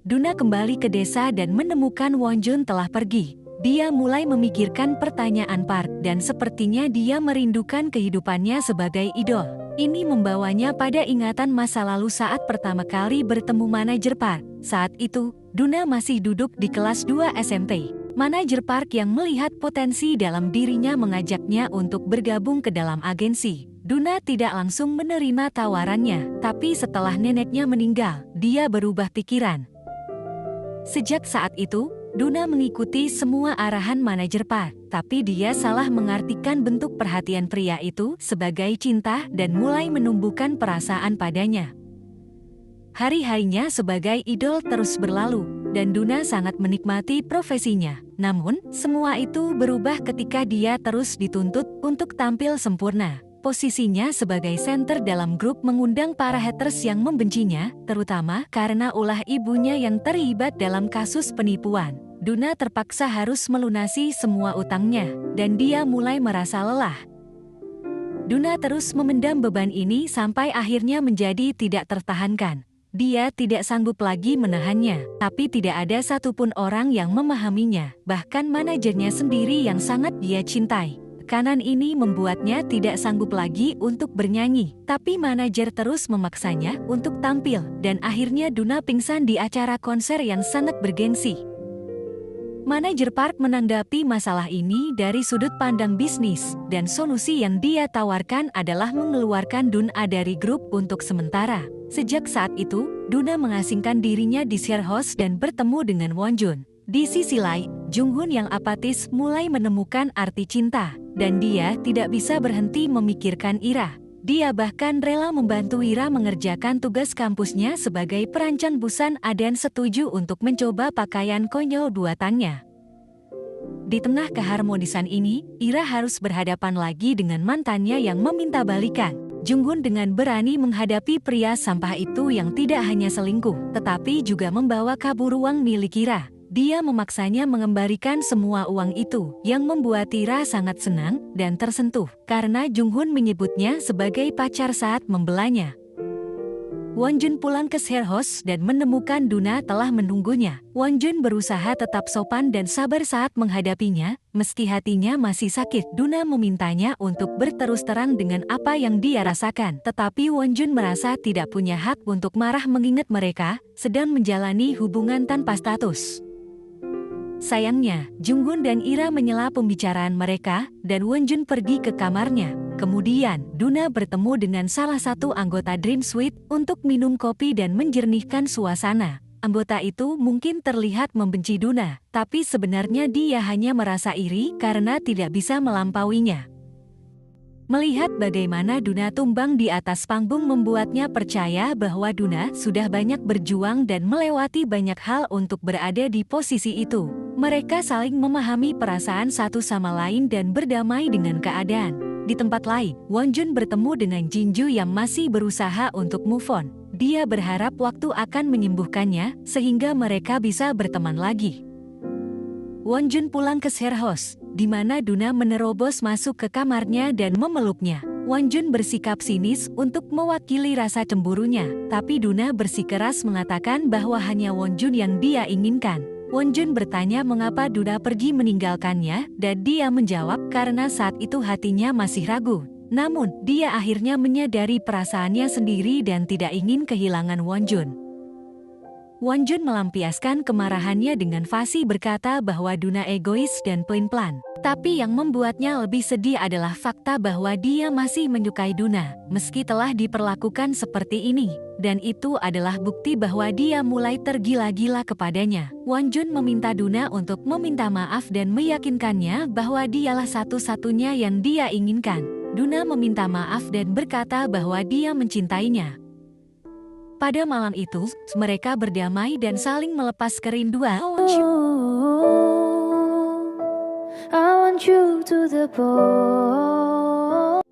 Duna kembali ke desa dan menemukan Wonjun telah pergi. Dia mulai memikirkan pertanyaan Park dan sepertinya dia merindukan kehidupannya sebagai idol. Ini membawanya pada ingatan masa lalu saat pertama kali bertemu manajer Park. Saat itu, Duna masih duduk di kelas 2 SMP. Manajer Park yang melihat potensi dalam dirinya mengajaknya untuk bergabung ke dalam agensi. Duna tidak langsung menerima tawarannya, tapi setelah neneknya meninggal, dia berubah pikiran. Sejak saat itu, Duna mengikuti semua arahan manajer Park, tapi dia salah mengartikan bentuk perhatian pria itu sebagai cinta dan mulai menumbuhkan perasaan padanya. Hari-harinya sebagai idol terus berlalu, dan Duna sangat menikmati profesinya. Namun, semua itu berubah ketika dia terus dituntut untuk tampil sempurna. Posisinya sebagai senter dalam grup mengundang para haters yang membencinya, terutama karena ulah ibunya yang terlibat dalam kasus penipuan. Duna terpaksa harus melunasi semua utangnya, dan dia mulai merasa lelah. Duna terus memendam beban ini sampai akhirnya menjadi tidak tertahankan. Dia tidak sanggup lagi menahannya, tapi tidak ada satupun orang yang memahaminya, bahkan manajernya sendiri yang sangat dia cintai. Tekanan ini membuatnya tidak sanggup lagi untuk bernyanyi, tapi manajer terus memaksanya untuk tampil, dan akhirnya Duna pingsan di acara konser yang sangat bergensi. Manajer Park menanggapi masalah ini dari sudut pandang bisnis, dan solusi yang dia tawarkan adalah mengeluarkan Duna dari grup untuk sementara. Sejak saat itu, Duna mengasingkan dirinya di sharehouse dan bertemu dengan Wonjun. Di sisi lain, Junghoon yang apatis mulai menemukan arti cinta, dan dia tidak bisa berhenti memikirkan Ira. Dia bahkan rela membantu Ira mengerjakan tugas kampusnya sebagai perancang busana dan setuju untuk mencoba pakaian konyol buatannya. Di tengah keharmonisan ini, Ira harus berhadapan lagi dengan mantannya yang meminta balikan. Junghoon dengan berani menghadapi pria sampah itu yang tidak hanya selingkuh, tetapi juga membawa kabur uang milik Ira. Dia memaksanya mengembalikan semua uang itu, yang membuat Ira sangat senang dan tersentuh, karena Junghoon menyebutnya sebagai pacar saat membelanya. Wonjun pulang ke share house dan menemukan Duna telah menunggunya. Wonjun berusaha tetap sopan dan sabar saat menghadapinya, meski hatinya masih sakit. Duna memintanya untuk berterus terang dengan apa yang dia rasakan. Tetapi Wonjun merasa tidak punya hak untuk marah mengingat mereka sedang menjalani hubungan tanpa status. Sayangnya, Junggun dan Ira menyela pembicaraan mereka, dan Wonjun pergi ke kamarnya. Kemudian, Duna bertemu dengan salah satu anggota Dream Suite untuk minum kopi dan menjernihkan suasana. Anggota itu mungkin terlihat membenci Duna, tapi sebenarnya dia hanya merasa iri karena tidak bisa melampauinya. Melihat bagaimana Duna tumbang di atas panggung membuatnya percaya bahwa Duna sudah banyak berjuang dan melewati banyak hal untuk berada di posisi itu. Mereka saling memahami perasaan satu sama lain dan berdamai dengan keadaan. Di tempat lain, Wonjun bertemu dengan Jinju yang masih berusaha untuk move on. Dia berharap waktu akan menyembuhkannya, sehingga mereka bisa berteman lagi. Wonjun pulang ke share house, di mana Duna menerobos masuk ke kamarnya dan memeluknya. Wonjun bersikap sinis untuk mewakili rasa cemburunya, tapi Duna bersikeras mengatakan bahwa hanya Wonjun yang dia inginkan. Wonjun bertanya mengapa Duna pergi meninggalkannya, dan dia menjawab karena saat itu hatinya masih ragu. Namun, dia akhirnya menyadari perasaannya sendiri dan tidak ingin kehilangan Wonjun. Wonjun melampiaskan kemarahannya dengan fasih berkata bahwa Duna egois dan pelin-pelan. Tapi yang membuatnya lebih sedih adalah fakta bahwa dia masih menyukai Duna, meski telah diperlakukan seperti ini. Dan itu adalah bukti bahwa dia mulai tergila-gila kepadanya. Wonjun meminta Duna untuk meminta maaf dan meyakinkannya bahwa dialah satu-satunya yang dia inginkan. Duna meminta maaf dan berkata bahwa dia mencintainya. Pada malam itu, mereka berdamai dan saling melepas kerinduan. I want you to the bone.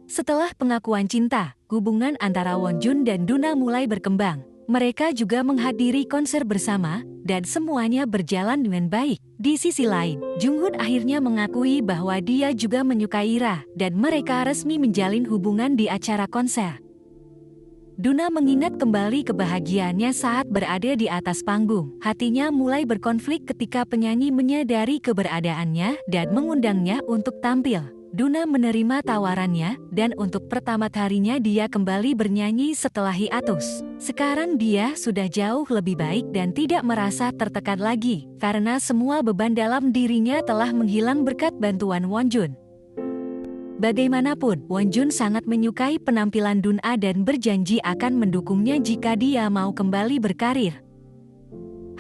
Setelah pengakuan cinta, hubungan antara Wonjun dan Duna mulai berkembang. Mereka juga menghadiri konser bersama, dan semuanya berjalan dengan baik. Di sisi lain, Junghoon akhirnya mengakui bahwa dia juga menyukai Ira, dan mereka resmi menjalin hubungan di acara konser. Duna mengingat kembali kebahagiaannya saat berada di atas panggung. Hatinya mulai berkonflik ketika penyanyi menyadari keberadaannya dan mengundangnya untuk tampil. Duna menerima tawarannya, dan untuk pertama kalinya dia kembali bernyanyi setelah hiatus. Sekarang dia sudah jauh lebih baik dan tidak merasa tertekan lagi, karena semua beban dalam dirinya telah menghilang berkat bantuan Wonjun. Bagaimanapun, Wonjun sangat menyukai penampilan Duna dan berjanji akan mendukungnya jika dia mau kembali berkarir.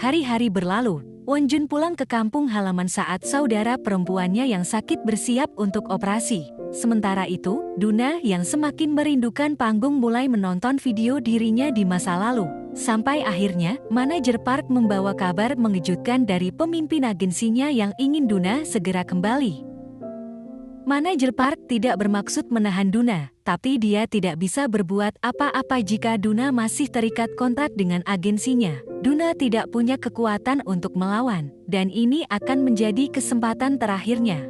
Hari-hari berlalu, Wonjun pulang ke kampung halaman saat saudara perempuannya yang sakit bersiap untuk operasi. Sementara itu, Duna yang semakin merindukan panggung mulai menonton video dirinya di masa lalu. Sampai akhirnya, manajer Park membawa kabar mengejutkan dari pemimpin agensinya yang ingin Duna segera kembali. Manajer Park tidak bermaksud menahan Duna, tapi dia tidak bisa berbuat apa-apa jika Duna masih terikat kontrak dengan agensinya. Duna tidak punya kekuatan untuk melawan, dan ini akan menjadi kesempatan terakhirnya.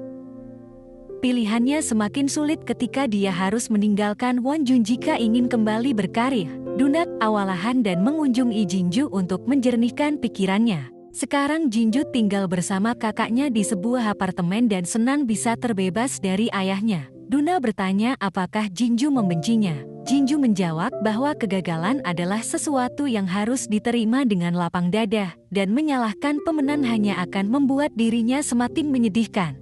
Pilihannya semakin sulit ketika dia harus meninggalkan Wonjun jika ingin kembali berkarir. Duna awalahan dan mengunjungi Jinju untuk menjernihkan pikirannya. Sekarang Jinju tinggal bersama kakaknya di sebuah apartemen dan senang bisa terbebas dari ayahnya. Duna bertanya apakah Jinju membencinya. Jinju menjawab bahwa kegagalan adalah sesuatu yang harus diterima dengan lapang dada, dan menyalahkan pemenang hanya akan membuat dirinya semakin menyedihkan.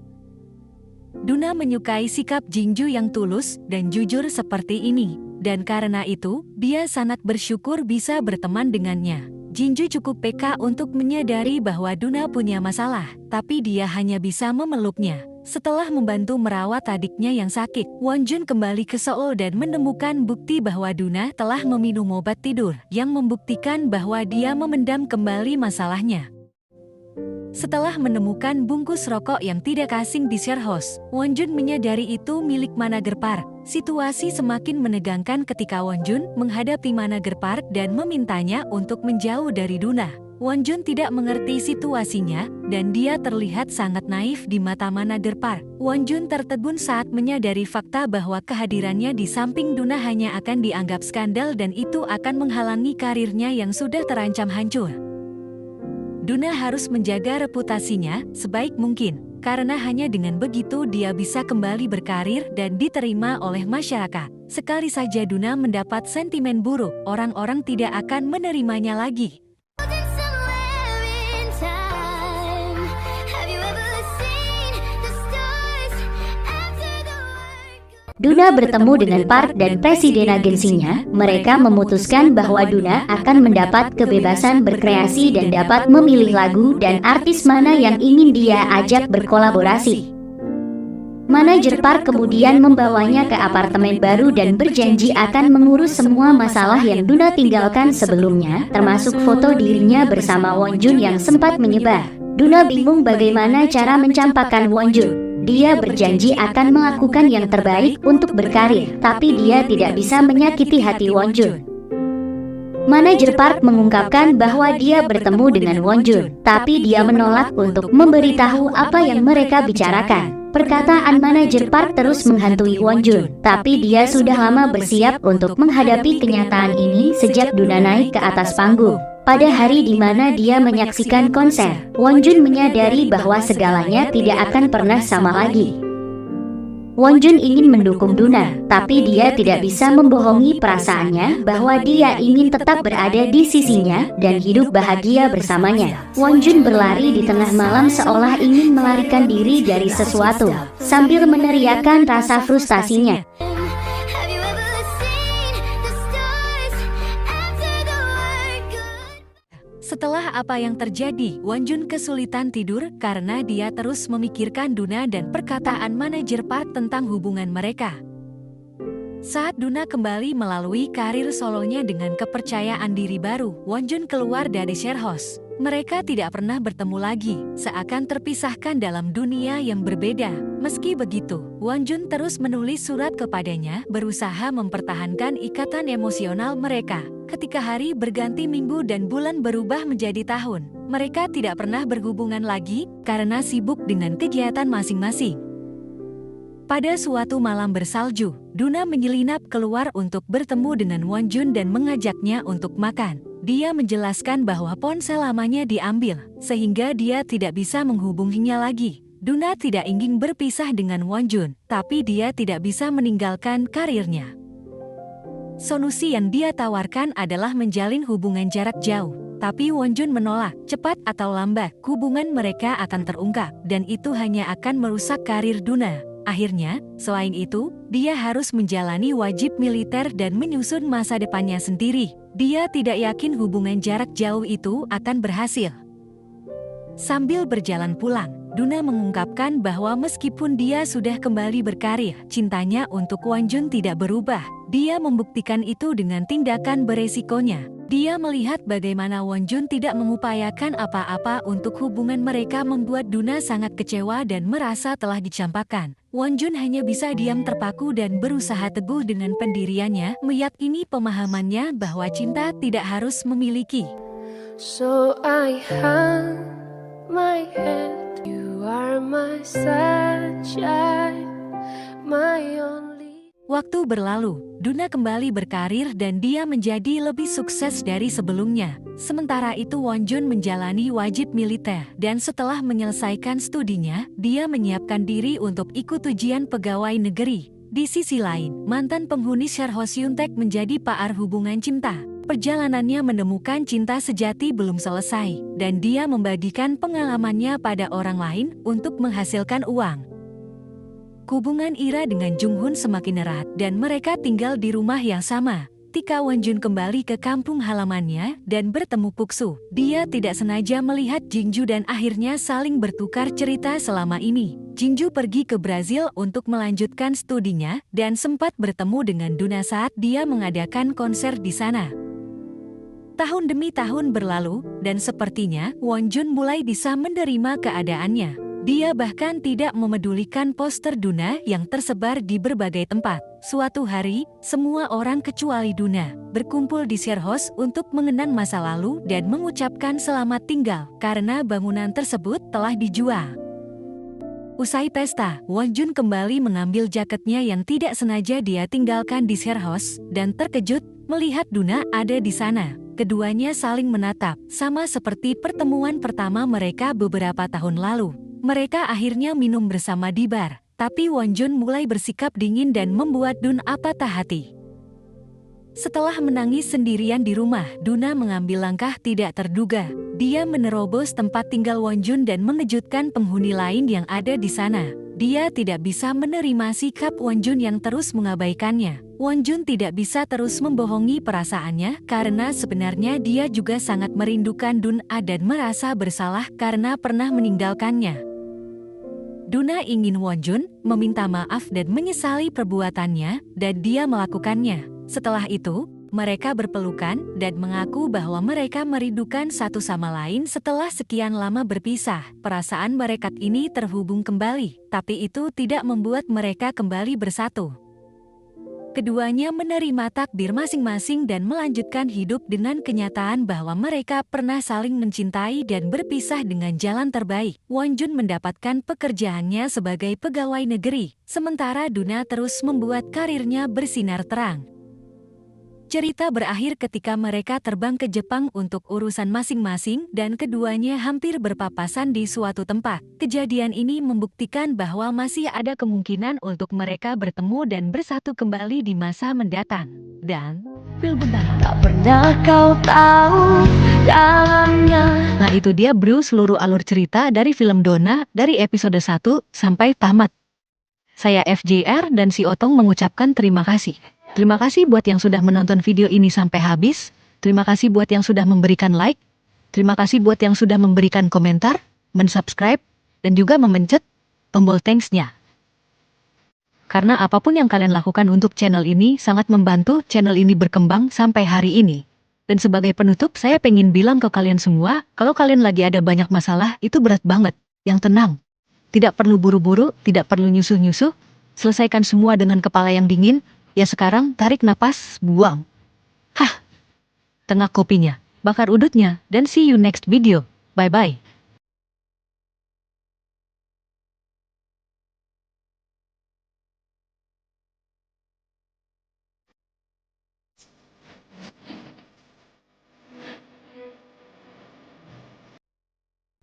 Duna menyukai sikap Jinju yang tulus dan jujur seperti ini, dan karena itu, dia sangat bersyukur bisa berteman dengannya. Jinju cukup peka untuk menyadari bahwa Duna punya masalah, tapi dia hanya bisa memeluknya. Setelah membantu merawat adiknya yang sakit, Wonjun kembali ke Seoul dan menemukan bukti bahwa Duna telah meminum obat tidur, yang membuktikan bahwa dia memendam kembali masalahnya. Setelah menemukan bungkus rokok yang tidak asing di share house, Wonjun menyadari itu milik manajer Park. Situasi semakin menegangkan ketika Wonjun menghadapi manajer Park dan memintanya untuk menjauh dari Duna. Wonjun tidak mengerti situasinya dan dia terlihat sangat naif di mata manajer Park. Wonjun tertegun saat menyadari fakta bahwa kehadirannya di samping Duna hanya akan dianggap skandal dan itu akan menghalangi karirnya yang sudah terancam hancur. Duna harus menjaga reputasinya sebaik mungkin, karena hanya dengan begitu dia bisa kembali berkarir dan diterima oleh masyarakat. Sekali saja Duna mendapat sentimen buruk, orang-orang tidak akan menerimanya lagi. Frozen somewhere in time. Have you ever seen the stars after the work? Duna bertemu dengan Park dan presiden agensinya. Mereka memutuskan bahwa Duna akan mendapat kebebasan berkreasi dan dapat memilih lagu dan artis mana yang ingin dia ajak berkolaborasi. Manajer Park kemudian membawanya ke apartemen baru dan berjanji akan mengurus semua masalah yang Duna tinggalkan sebelumnya, termasuk foto dirinya bersama Wonjun yang sempat menyebar. Duna bingung bagaimana cara mencampakkan Wonjun. Dia berjanji akan melakukan yang terbaik untuk berkarir, tapi dia tidak bisa menyakiti hati Wonjun. Manajer Park mengungkapkan bahwa dia bertemu dengan Wonjun, tapi dia menolak untuk memberitahu apa yang mereka bicarakan. Perkataan manajer Park terus menghantui Wonjun, tapi dia sudah lama bersiap untuk menghadapi kenyataan ini sejak Duna naik ke atas panggung. Pada hari di mana dia menyaksikan konser, Wonjun menyadari bahwa segalanya tidak akan pernah sama lagi. Wonjun ingin mendukung Duna, tapi dia tidak bisa membohongi perasaannya bahwa dia ingin tetap berada di sisinya dan hidup bahagia bersamanya. Wonjun berlari di tengah malam seolah ingin melarikan diri dari sesuatu, sambil meneriakkan rasa frustasinya. Have you ever seen the stars after the work? Setelah apa yang terjadi, Wonjun kesulitan tidur karena dia terus memikirkan Duna dan perkataan manajer Park tentang hubungan mereka. Saat Duna kembali melalui karir solonya dengan kepercayaan diri baru, Wonjun keluar dari share house. Mereka tidak pernah bertemu lagi, seakan terpisahkan dalam dunia yang berbeda. Meski begitu, Wonjun terus menulis surat kepadanya, berusaha mempertahankan ikatan emosional mereka. Ketika hari berganti minggu dan bulan berubah menjadi tahun, mereka tidak pernah berhubungan lagi karena sibuk dengan kegiatan masing-masing. Pada suatu malam bersalju, Duna menyelinap keluar untuk bertemu dengan Wonjun dan mengajaknya untuk makan. Dia menjelaskan bahwa ponsel lamanya diambil, sehingga dia tidak bisa menghubunginya lagi. Duna tidak ingin berpisah dengan Wonjun, tapi dia tidak bisa meninggalkan karirnya. Solusi yang dia tawarkan adalah menjalin hubungan jarak jauh. Tapi Wonjun menolak, cepat atau lambat, hubungan mereka akan terungkap, dan itu hanya akan merusak karir Duna. Akhirnya, selain itu, dia harus menjalani wajib militer dan menyusun masa depannya sendiri. Dia tidak yakin hubungan jarak jauh itu akan berhasil. Sambil berjalan pulang, Duna mengungkapkan bahwa meskipun dia sudah kembali berkarir, cintanya untuk Wonjun tidak berubah. Dia membuktikan itu dengan tindakan beresikonya. Dia melihat bagaimana Wonjun tidak mengupayakan apa-apa untuk hubungan mereka membuat Duna sangat kecewa dan merasa telah dicampakkan. Wonjun hanya bisa diam terpaku dan berusaha teguh dengan pendiriannya, meyakini pemahamannya bahwa cinta tidak harus memiliki. So I hang my head, you are my sunshine, my only. Waktu berlalu, Duna kembali berkarir dan dia menjadi lebih sukses dari sebelumnya. Sementara itu Wonjun menjalani wajib militer dan setelah menyelesaikan studinya, dia menyiapkan diri untuk ikut ujian pegawai negeri. Di sisi lain, mantan penghuni share house Hyuntaek menjadi paar hubungan cinta. Perjalanannya menemukan cinta sejati belum selesai, dan dia membagikan pengalamannya pada orang lain untuk menghasilkan uang. Hubungan Ira dengan Junghun semakin erat dan mereka tinggal di rumah yang sama. Ketika Wonjun kembali ke kampung halamannya dan bertemu Puksu, dia tidak sengaja melihat Jingju dan akhirnya saling bertukar cerita selama ini. Jingju pergi ke Brazil untuk melanjutkan studinya dan sempat bertemu dengan Duna saat dia mengadakan konser di sana. Tahun demi tahun berlalu dan sepertinya Wonjun mulai bisa menerima keadaannya. Dia bahkan tidak memedulikan poster Duna yang tersebar di berbagai tempat. Suatu hari, semua orang kecuali Duna berkumpul di sharehouse untuk mengenang masa lalu dan mengucapkan selamat tinggal karena bangunan tersebut telah dijual. Usai pesta, Wonjun kembali mengambil jaketnya yang tidak sengaja dia tinggalkan di sharehouse dan terkejut melihat Duna ada di sana. Keduanya saling menatap, sama seperti pertemuan pertama mereka beberapa tahun lalu. Mereka akhirnya minum bersama di bar, tapi Wonjun mulai bersikap dingin dan membuat Dun patah hati. Setelah menangis sendirian di rumah, Duna mengambil langkah tidak terduga. Dia menerobos tempat tinggal Wonjun dan mengejutkan penghuni lain yang ada di sana. Dia tidak bisa menerima sikap Wonjun yang terus mengabaikannya. Wonjun tidak bisa terus membohongi perasaannya karena sebenarnya dia juga sangat merindukan Duna dan merasa bersalah karena pernah meninggalkannya. Duna ingin Wonjun meminta maaf dan menyesali perbuatannya dan dia melakukannya. Setelah itu, mereka berpelukan dan mengaku bahwa mereka merindukan satu sama lain setelah sekian lama berpisah. Perasaan mereka ini terhubung kembali, tapi itu tidak membuat mereka kembali bersatu. Keduanya menerima takdir masing-masing dan melanjutkan hidup dengan kenyataan bahwa mereka pernah saling mencintai dan berpisah dengan jalan terbaik. Wonjun mendapatkan pekerjaannya sebagai pegawai negeri, sementara Duna terus membuat karirnya bersinar terang. Cerita berakhir ketika mereka terbang ke Jepang untuk urusan masing-masing dan keduanya hampir berpapasan di suatu tempat. Kejadian ini membuktikan bahwa masih ada kemungkinan untuk mereka bertemu dan bersatu kembali di masa mendatang. Dan film pertama. Tak pernah kau tahu dalamnya. Nah itu dia bro seluruh alur cerita dari film Dona dari episode 1 sampai tamat. Saya FJR dan si Otong mengucapkan terima kasih. Terima kasih buat yang sudah menonton video ini sampai habis. Terima kasih buat yang sudah memberikan like. Terima kasih buat yang sudah memberikan komentar, mensubscribe, dan juga memencet tombol thanks-nya. Karena apapun yang kalian lakukan untuk channel ini sangat membantu channel ini berkembang sampai hari ini. Dan sebagai penutup, saya pengen bilang ke kalian semua, kalau kalian lagi ada banyak masalah, itu berat banget. Yang tenang. Tidak perlu buru-buru, tidak perlu nyusuh-nyusuh. Selesaikan semua dengan kepala yang dingin. Ya sekarang tarik napas, buang. Hah. Tengah kopinya, bakar udutnya, dan see you next video. Bye-bye.